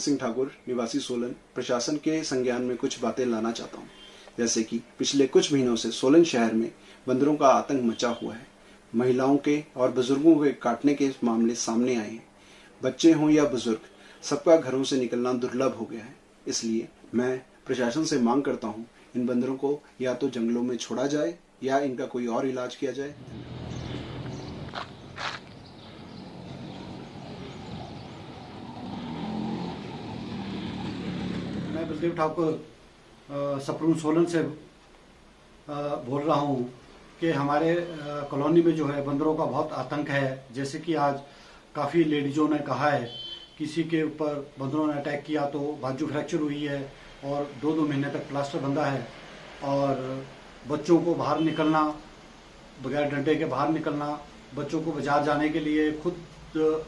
सिंह ठाकुर, निवासी सोलन, प्रशासन के संज्ञान में कुछ बातें लाना चाहता हूँ। जैसे कि पिछले कुछ महीनों से सोलन शहर में बंदरों का आतंक मचा हुआ है। महिलाओं के और बुजुर्गों के काटने के मामले सामने आए हैं। बच्चे हों या बुजुर्ग, सबका घरों से निकलना दुर्लभ हो गया है। इसलिए मैं प्रशासन से मांग करता हूँ, इन बंदरों को या तो जंगलों में छोड़ा जाए या इनका कोई और इलाज किया जाए। मैं बलदेव ठाकुर सपरून सोलन से बोल रहा हूँ कि हमारे कॉलोनी में जो है बंदरों का बहुत आतंक है। जैसे कि आज काफ़ी लेडीज़ों ने कहा है, किसी के ऊपर बंदरों ने अटैक किया तो बाजू फ्रैक्चर हुई है और 2-2 महीने तक प्लास्टर बंधा है, और बच्चों को बाहर निकलना, बगैर डंडे के बाहर निकलना, बच्चों को बाजार जाने के लिए खुद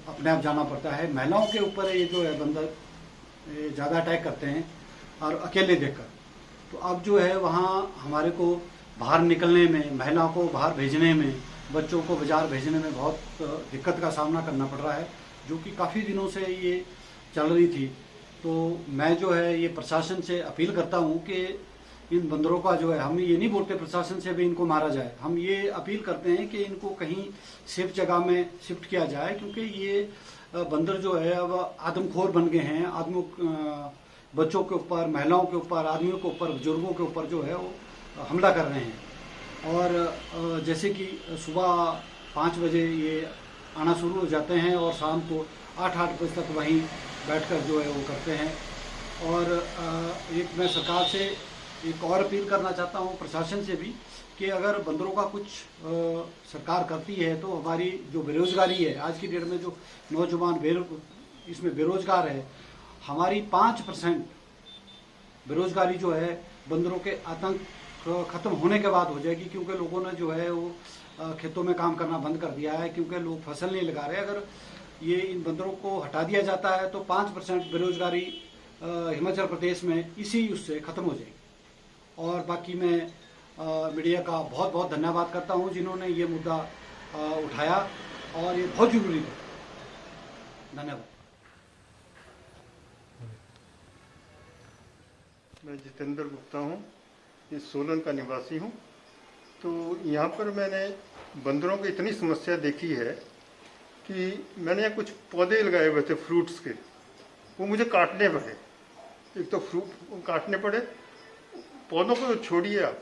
अपने आप जाना पड़ता है। महिलाओं के ऊपर ये जो है बंदर ज़्यादा अटैक करते हैं और अकेले देखकर। तो अब जो है वहाँ हमारे को बाहर निकलने में, महिलाओं को बाहर भेजने में, बच्चों को बाजार भेजने में बहुत दिक्कत का सामना करना पड़ रहा है, जो कि काफ़ी दिनों से ये चल रही थी। तो मैं जो है ये प्रशासन से अपील करता हूँ कि इन बंदरों का जो है, हम ये नहीं बोलते प्रशासन से भी इनको मारा जाए, हम ये अपील करते हैं कि इनको कहीं सेफ जगह में शिफ्ट किया जाए, क्योंकि ये बंदर जो है अब आदमखोर बन गए हैं। बच्चों के ऊपर, महिलाओं के ऊपर, आदमियों के ऊपर, बुजुर्गों के ऊपर जो है वो हमला कर रहे हैं। और जैसे कि सुबह 5 बजे ये आना शुरू हो जाते हैं और शाम को 8 बजे तक वहीं बैठकर जो है वो करते हैं। और एक मैं सरकार से एक और अपील करना चाहता हूँ, प्रशासन से भी, कि अगर बंदरों का कुछ सरकार करती है तो हमारी जो बेरोजगारी है आज की डेट में, जो नौजवान इसमें बेरोजगार है, हमारी 5% बेरोजगारी जो है बंदरों के आतंक खत्म होने के बाद हो जाएगी। क्योंकि लोगों ने जो है वो खेतों में काम करना बंद कर दिया है, क्योंकि लोग फसल नहीं लगा रहे। अगर ये इन बंदरों को हटा दिया जाता है तो 5% बेरोजगारी हिमाचल प्रदेश में इसी उससे खत्म हो जाएगी। और बाकी मैं मीडिया का बहुत बहुत धन्यवाद करता हूँ जिन्होंने ये मुद्दा उठाया, और ये बहुत जरूरी है। धन्यवाद। मैं जितेंद्र गुप्ता हूँ, इस सोलन का निवासी हूँ। तो यहाँ पर मैंने बंदरों की इतनी समस्या देखी है कि मैंने यहाँ कुछ पौधे लगाए हुए थे फ्रूट्स के, वो मुझे काटने पड़े। एक तो फ्रूट काटने पड़े, पौधों को छोड़िए आप।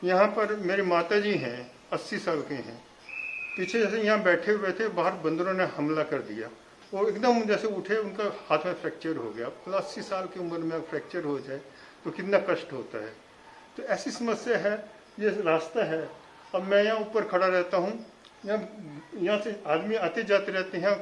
यहाँ पर मेरी माता जी हैं, 80 साल के हैं, पीछे जैसे यहाँ बैठे हुए थे, बाहर बंदरों ने हमला कर दिया। वो एकदम जैसे उठे, उनका हाथ में फ्रैक्चर हो गया। 80 साल की उम्र में फ्रैक्चर हो जाए तो कितना कष्ट होता है। तो ऐसी समस्या है, ये रास्ता है। अब मैं यहाँ ऊपर खड़ा रहता हूँ, यहाँ से आदमी आते जाते रहते हैं,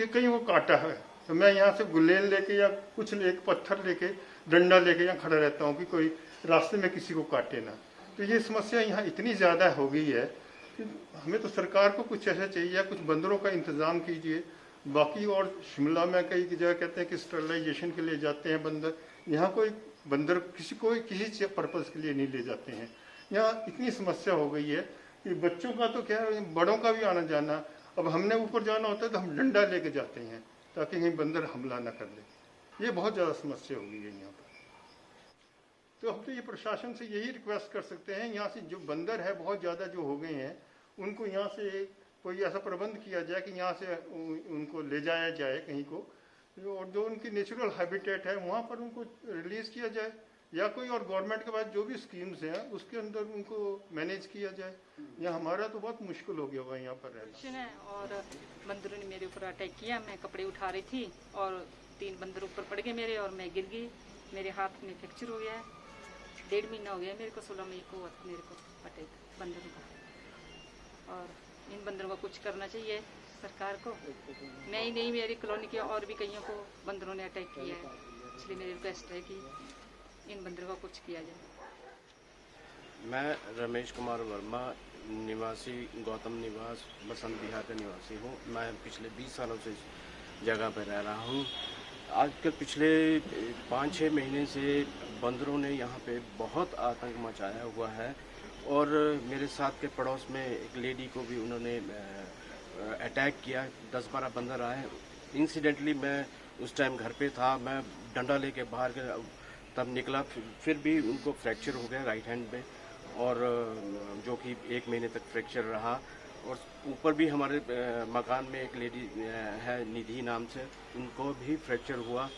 कहीं वो काटा है तो मैं यहाँ से गुलेल लेके या कुछ लेके, पत्थर लेके, डंडा लेके यहाँ खड़ा रहता हूँ कि कोई रास्ते में किसी को काटे ना। तो ये समस्या यहाँ इतनी ज़्यादा हो गई है कि हमें तो सरकार को कुछ ऐसा चाहिए, कुछ बंदरों का इंतज़ाम कीजिए। बाकी और शिमला में कई जगह कहते हैं कि स्टरलाइजेशन के लिए जाते हैं बंदर, यहाँ कोई बंदर किसी पर्पज़ के लिए नहीं ले जाते हैं। यहाँ इतनी समस्या हो गई है कि बच्चों का तो क्या है, बड़ों का भी आना जाना। अब हमने ऊपर जाना होता है तो हम डंडा लेके जाते हैं ताकि कहीं बंदर हमला ना कर ले। ये बहुत ज़्यादा समस्या हो गई है यहाँ पर। तो हम तो ये प्रशासन से यही रिक्वेस्ट कर सकते हैं, यहाँ से जो बंदर है बहुत ज़्यादा जो हो गए हैं, उनको यहाँ से कोई ऐसा प्रबंध किया जाए कि यहाँ से उनको ले जाया जाए कहीं को, और जो उनकी नेचुरल हैबिटेट है वहाँ पर उनको रिलीज़ किया जाए, या कोई और गवर्नमेंट के पास जो भी स्कीम्स हैं उसके अंदर उनको मैनेज किया जाए। यहाँ हमारा तो बहुत मुश्किल हो गया हुआ यहाँ पर रहना। और बंदरों ने मेरे ऊपर अटैक किया, मैं कपड़े उठा रही थी और 3 बंदर ऊपर पड़ गए मेरे, और मैं गिर गई। मेरे हाथ में फ्रैक्चर हो गया है। 1.5 महीना हो गया मेरे को, 16 मई को मेरे को अटैक बंदरों का। और इन बंदरों का कुछ करना चाहिए सरकार को। मैं ही नहीं, मेरी कॉलोनी के और भी कईयों को बंदरों ने अटैक किया है, इसलिए मेरी रिक्वेस्ट है कि इन बंदरों का कुछ किया जाए। मैं रमेश कुमार वर्मा, निवासी गौतम निवास, बसंत विहार का निवासी हूँ। मैं पिछले 20 सालों से इस जगह पर रह रहा हूँ। आजकल पिछले 5-6 महीने से बंदरों ने यहाँ पे बहुत आतंक मचाया हुआ है, और मेरे साथ के पड़ोस में एक लेडी को भी उन्होंने अटैक किया। 10-12 बंदर आए। इंसिडेंटली मैं उस टाइम घर पे था, मैं डंडा लेके बाहर गया, तब निकला, फिर भी उनको फ्रैक्चर हो गया राइट हैंड में, और जो कि 1 महीने तक फ्रैक्चर रहा। और ऊपर भी हमारे मकान में एक लेडी है निधि नाम से, उनको भी फ्रैक्चर हुआ।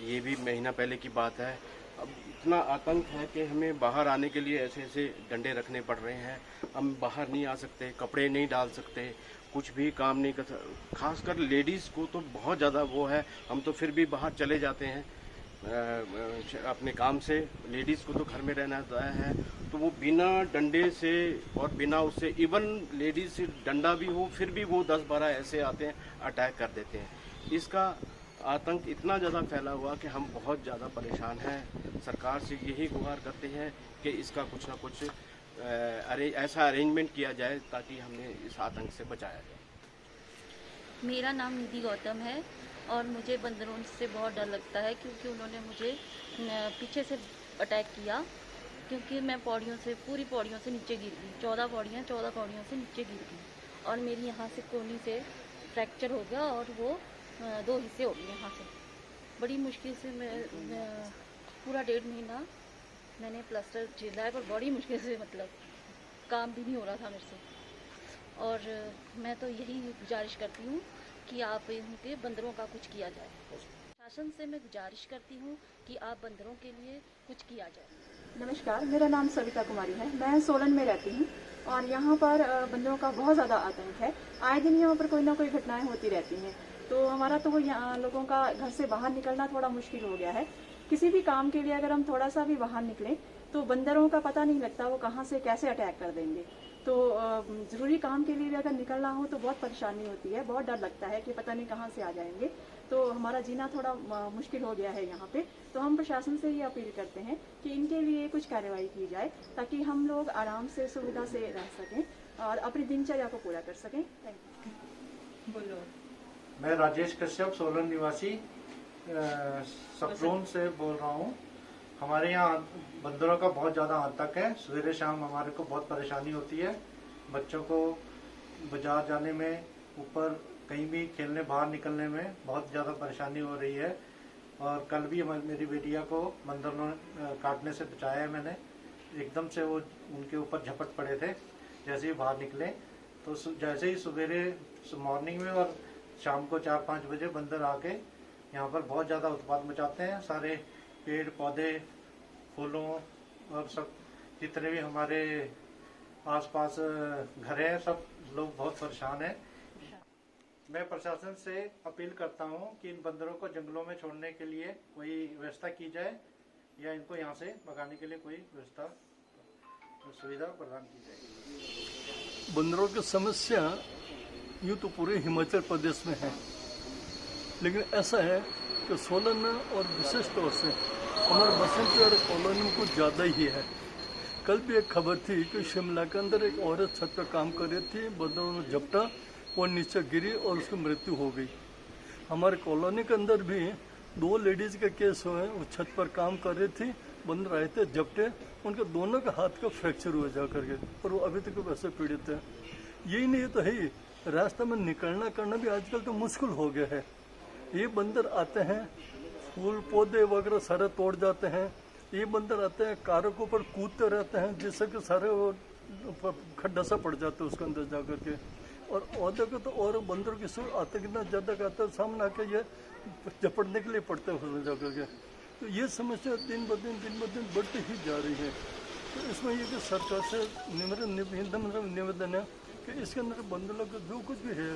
ये भी महीना पहले की बात है। अब इतना आतंक है कि हमें बाहर आने के लिए ऐसे ऐसे डंडे रखने पड़ रहे हैं। हम बाहर नहीं आ सकते, कपड़े नहीं डाल सकते, कुछ भी काम नहीं कर सकते। खासकर लेडीज़ को तो बहुत ज़्यादा वो है। हम तो फिर भी बाहर चले जाते हैं अपने काम से, लेडीज़ को तो घर में रहना है। तो वो बिना डंडे से और बिना उससे, इवन लेडीज़ से डंडा भी हो फिर भी वो 10-12 ऐसे आते हैं, अटैक कर देते हैं। इसका आतंक इतना ज़्यादा फैला हुआ कि हम बहुत ज़्यादा परेशान हैं। सरकार से यही गुहार करते हैं कि इसका कुछ ना कुछ ऐसा अरेंजमेंट किया जाए ताकि हमें इस आतंक से बचाया जाए। मेरा नाम निधि गौतम है और मुझे बंदरों से बहुत डर लगता है, क्योंकि उन्होंने मुझे पीछे से अटैक किया, क्योंकि मैं पूरी पौड़ियों से नीचे गिर गई। 14 पौड़ियों से नीचे गिर गई और मेरी यहाँ से कोहनी से फ्रैक्चर हो गया और वो 2 हिस्से हो गए यहाँ से। बड़ी मुश्किल से मैं पूरा 1.5 महीना मैंने प्लास्टर झेला है, पर बड़ी मुश्किल से, मतलब काम भी नहीं हो रहा था मेरे से। और मैं तो यही गुजारिश करती हूँ कि आप इनके बंदरों का कुछ किया जाए। शासन से मैं गुजारिश करती हूँ कि आप बंदरों के लिए कुछ किया जाए। नमस्कार, मेरा नाम सविता कुमारी है। मैं सोलन में रहती हूँ और यहाँ पर बंदरों का बहुत ज़्यादा आतंक है। आए दिन यहाँ पर कोई ना कोई घटनाएं होती रहती हैं, तो हमारा तो यहाँ लोगों का घर से बाहर निकलना थोड़ा मुश्किल हो गया है। किसी भी काम के लिए अगर हम थोड़ा सा भी बाहर निकलें तो बंदरों का पता नहीं लगता वो कहाँ से कैसे अटैक कर देंगे। तो ज़रूरी काम के लिए भी अगर निकलना हो तो बहुत परेशानी होती है, बहुत डर लगता है कि पता नहीं कहाँ से आ जाएंगे। तो हमारा जीना थोड़ा मुश्किल हो गया है यहाँ पे। तो हम प्रशासन से ये अपील करते हैं कि इनके लिए कुछ कार्रवाई की जाए ताकि हम लोग आराम से सुविधा से रह सकें और अपनी दिनचर्या को पूरा कर सकें। Thank you. बोलो। मैं राजेश कश्यप, सोलन निवासी सप्रून से बोल रहा हूँ। हमारे यहाँ बंदरों का बहुत ज़्यादा आतंक है। सवेरे शाम हमारे को बहुत परेशानी होती है। बच्चों को बाजार जाने में, ऊपर कहीं भी खेलने बाहर निकलने में बहुत ज़्यादा परेशानी हो रही है। और कल भी मेरी बेटिया को बंदरों ने काटने से बचाया है मैंने। एकदम से वो उनके ऊपर झपट पड़े थे जैसे ही बाहर निकले। तो जैसे ही सवेरे मॉर्निंग में और शाम को 4-5 बजे बंदर आके यहाँ पर बहुत ज़्यादा उत्पात मचाते हैं। सारे पेड़ पौधे, फूलों और सब जितने भी हमारे आसपास घर हैं, सब लोग बहुत परेशान हैं। मैं प्रशासन से अपील करता हूँ कि इन बंदरों को जंगलों में छोड़ने के लिए कोई व्यवस्था की जाए या इनको यहाँ से भगाने के लिए कोई व्यवस्था सुविधा प्रदान की जाए। बंदरों की समस्या यूँ तो पूरे हिमाचल प्रदेश में है, लेकिन ऐसा है कि सोलन में और विशेष तौर से हमारे बसंत कॉलोनी में कुछ ज़्यादा ही है। कल भी एक खबर थी कि शिमला के अंदर एक औरत छत पर काम कर रही थी, बंदरों ने झपटा, वो नीचे गिरी और उसकी मृत्यु हो गई। हमारे कॉलोनी के अंदर भी 2 लेडीज़ के केस हुए। वो छत पर काम कर रही थी, बंदर आए थे, झपटे, उनके दोनों के हाथ का फ्रैक्चर हुआ जा करके, और वो अभी तक वैसे पीड़ित है। यही नहीं तो है ही, रास्ते में निकलना करना भी आजकल तो मुश्किल हो गया है। ये बंदर आते हैं, फूल पौधे वगैरह सारे तोड़ जाते हैं। ये बंदर आते हैं, कारों के ऊपर कूदते रहते हैं, जिससे कि सारे वो खड्डा सा पड़ जाते हैं उसके अंदर जा करके। और औदे को तो और बंदरों की सुर आते कितना ज़्यादा कहते हैं, सामने आके ये झपटने के लिए पड़ते हैं उसमें जा करके। तो ये समस्या दिन ब दिन बढ़ती ही जा रही है। तो इसमें ये कि सरकार से निवेदन है कि इसके अंदर बंदरों को जो कुछ भी है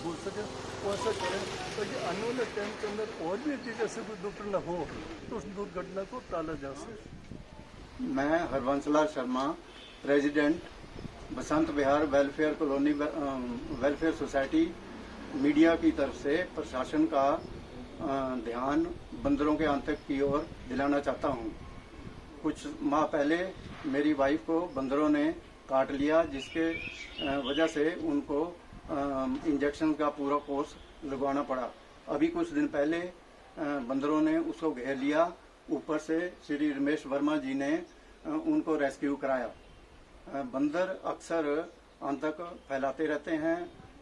हो सके वो ऐसा करें ताकि आने वाले टाइम के अंदर और भी जगह से कोई दुर्घटना हो तो उस दुर्घटना को टाला जा सके। मैं Harvanshlal Sharma, president Basant Vihar welfare colony welfare society, media की तरफ से प्रशासन का ध्यान बंदरों के आतंक की ओर दिलाना चाहता हूं। कुछ माह पहले मेरी वाइफ को बंदरों ने काट लिया, जिसके वजह से उनको इंजेक्शन का पूरा कोर्स लगवाना पड़ा। अभी कुछ दिन पहले बंदरों ने उसको घेर लिया। ऊपर से श्री रमेश वर्मा जी ने उनको रेस्क्यू कराया। बंदर अक्सर आतंक फैलाते रहते हैं,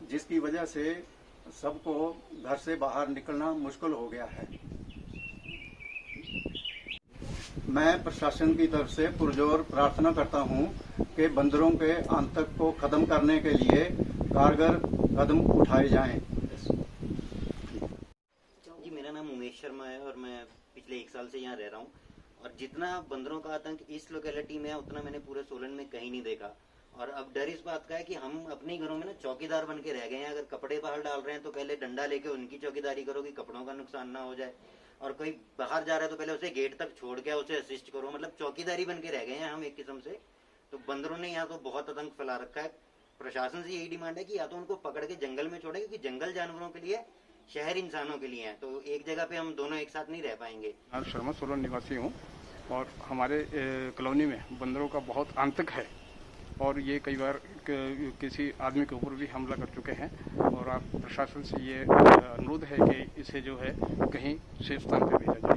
जिसकी वजह से सबको घर से बाहर निकलना मुश्किल हो गया है। मैं प्रशासन की तरफ से पुरजोर प्रार्थना करता हूं कि बंदरों के आतंक को खत्म करने के लिए कारगर कदम उठाए जाएं। जी, मेरा नाम उमेश शर्मा है और मैं पिछले 1 साल से यहाँ रह रहा हूँ। और जितना बंदरों का आतंक इस लोकेलिटी में है उतना मैंने पूरे सोलन में कहीं नहीं देखा। और अब डर इस बात का है कि हम अपने घरों में ना चौकीदार बन के रह गए हैं। अगर कपड़े बाहर डाल रहे हैं तो पहले डंडा लेके उनकी चौकीदारी करो कि कपड़ों का नुकसान ना हो जाए, और कोई बाहर जा रहा है तो पहले उसे गेट तक छोड़ के उसे असिस्ट करो। मतलब चौकीदारी बन के रह गए हैं हम एक किस्म से। तो बंदरों ने यहाँ तो बहुत आतंक फैला रखा है। प्रशासन से यही डिमांड है कि या तो उनको पकड़ के जंगल में छोड़े, क्योंकि जंगल जानवरों के लिए, शहर इंसानों के लिए है। तो एक जगह पे हम दोनों एक साथ नहीं रह पाएंगे। मैं शर्मा सोलन निवासी हूँ और हमारे कॉलोनी में बंदरों का बहुत आतंक है और ये कई बार किसी आदमी के ऊपर भी हमला कर चुके हैं। और आप प्रशासन से ये अनुरोध है कि इसे जो है कहीं सेफ स्थान पर भेजा जाए।